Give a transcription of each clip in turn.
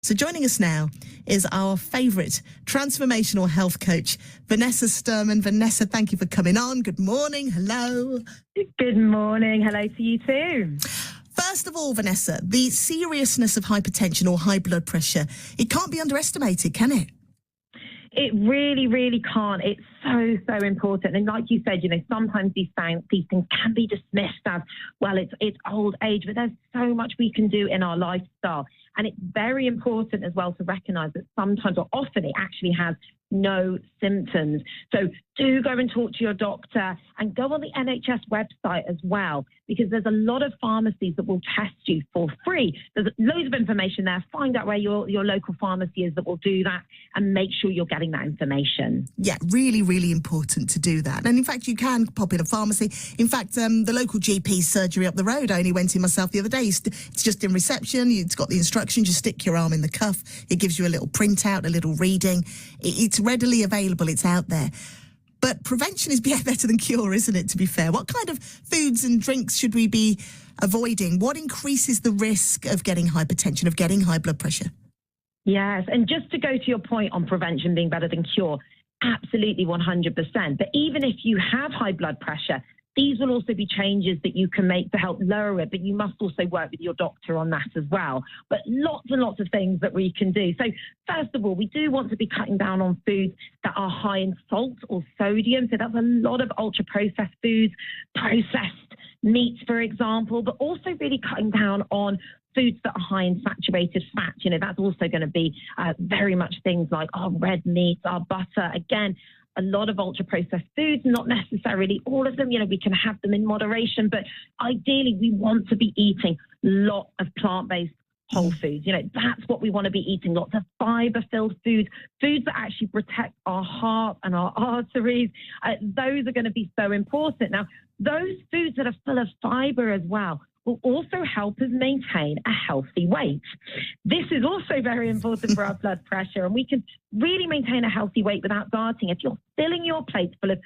So joining us now is our favourite transformational health coach, Vanessa Sturman. Vanessa, thank you for coming on. Good morning. Hello. Good morning. Hello to you too. First of all, Vanessa, the seriousness of hypertension or high blood pressure, it can't be underestimated, can it? It really, really can't. It's so important. And like you said, sometimes these things can be dismissed as, well, it's old age, but there's so much we can do in our lifestyle. And it's very important as well to recognise that sometimes or often it actually has no symptoms. So do go and talk to your doctor and go on the NHS website as well, because there's a lot of pharmacies that will test you for free. There's loads of information there. Find out where your local pharmacy is that will do that and make sure you're getting that information. Yeah, really, really important to do that. And in fact, you can pop in a pharmacy. In fact, the local GP surgery up the road, I only went in myself the other day. It's just in reception. It's got the instructions. You stick your arm in the cuff. It gives you a little printout, a little reading. It's readily available. It's out there. But prevention is better than cure, isn't it, to be fair? What kind of foods and drinks should we be avoiding? What increases the risk of getting hypertension, of getting high blood pressure? Yes, and just to go to your point on prevention being better than cure, absolutely 100%. But even if you have high blood pressure, these will also be changes that you can make to help lower it, but you must also work with your doctor on that as well. But lots and lots of things that we can do. So first of all, we do want to be cutting down on foods that are high in salt or sodium. So that's a lot of ultra-processed foods, processed meats, for example, but also really cutting down on foods that are high in saturated fat. That's also going to be very much things like our red meats, our butter. Again, a lot of ultra-processed foods, not necessarily all of them. We can have them in moderation, but ideally we want to be eating lots of plant-based whole foods. That's what we want to be eating, lots of fibre-filled foods that actually protect our heart and our arteries. Those are going to be so important. Now, those foods that are full of fibre as well will also help us maintain a healthy weight. This is also very important for our blood pressure, and we can really maintain a healthy weight without dieting if you're filling your plate full of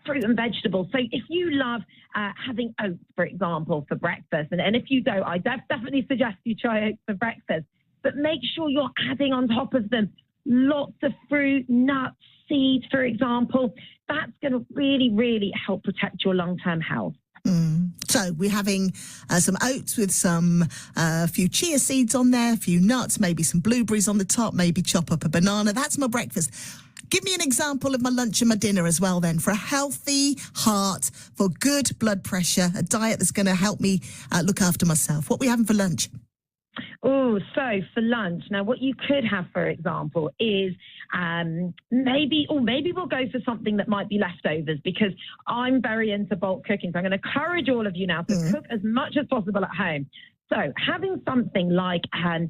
fruit and vegetables. So if you love having oats, for example, for breakfast, and if you don't, I definitely suggest you try oats for breakfast, but make sure you're adding on top of them lots of fruit, nuts, seeds, for example. That's going to really, really help protect your long-term health. So we're having some oats with a few chia seeds on there, a few nuts, maybe some blueberries on the top, maybe chop up a banana. That's my breakfast. Give me an example of my lunch and my dinner as well then, for a healthy heart, for good blood pressure, a diet that's going to help me look after myself. What are we having for lunch? Oh, so for lunch, now what you could have, for example, is maybe we'll go for something that might be leftovers, because I'm very into bulk cooking. So I'm going to encourage all of you now to cook as much as possible at home. So having something like a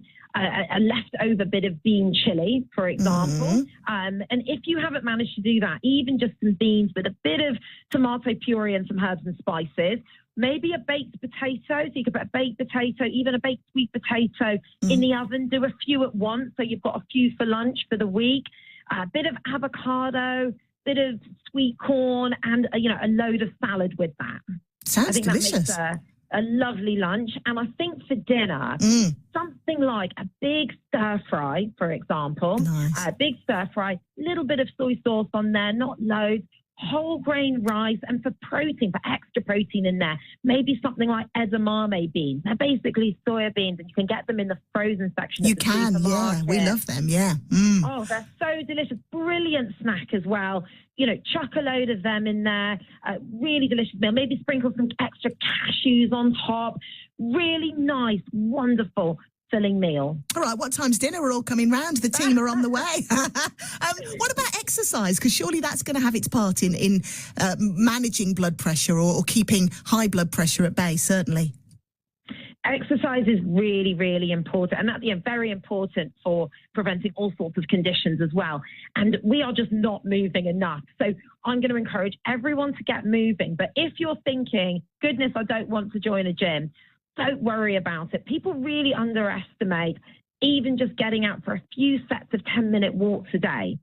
leftover bit of bean chili, for example, and if you haven't managed to do that, even just some beans with a bit of tomato puree and some herbs and spices, maybe a baked potato. So you could put a baked potato, even a baked sweet potato in the oven. Do a few at once, so you've got a few for lunch for the week. A bit of avocado, bit of sweet corn, and a load of salad with that. Sounds delicious. That makes a lovely lunch. And I think for dinner, something like a big stir fry, for example. Nice. A big stir fry, little bit of soy sauce on there, not loads. Whole grain rice, and for protein, for extra protein in there, maybe something like edamame beans. They're basically soya beans, and you can get them in the frozen section. You can, yeah. We love them, yeah. Oh, they're so delicious. Brilliant snack as well. Chuck a load of them in there. Really delicious meal. Maybe sprinkle some extra cashews on top. Really nice, wonderful filling meal. All right, what time's dinner? We're all coming round. The team are on the way. What about exercise? Because surely that's going to have its part in managing blood pressure or keeping high blood pressure at bay, certainly. Exercise is really, really important, and that's very important for preventing all sorts of conditions as well. And we are just not moving enough. So I'm going to encourage everyone to get moving. But if you're thinking, goodness, I don't want to join a gym, don't worry about it. People really underestimate even just getting out for a few sets of 10-minute walks a day.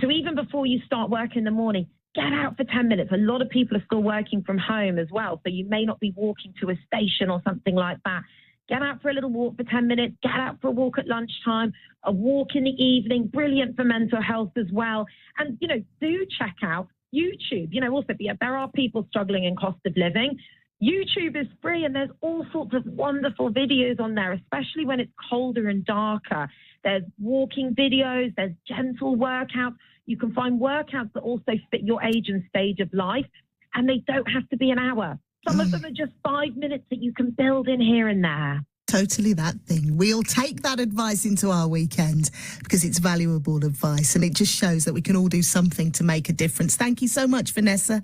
So even before you start work in the morning, get out for 10 minutes. A lot of people are still working from home as well, so you may not be walking to a station or something like that. Get out for a little walk for 10 minutes, get out for a walk at lunchtime, a walk in the evening, brilliant for mental health as well. And, do check out YouTube. Also, there are people struggling in cost of living. YouTube is free and there's all sorts of wonderful videos on there, especially when it's colder and darker. There's walking videos, there's gentle workouts. You can find workouts that also fit your age and stage of life, and they don't have to be an hour. Some of them are just 5 minutes that you can build in here and there. Totally that thing. We'll take that advice into our weekend because it's valuable advice and it just shows that we can all do something to make a difference. Thank you so much, Vanessa.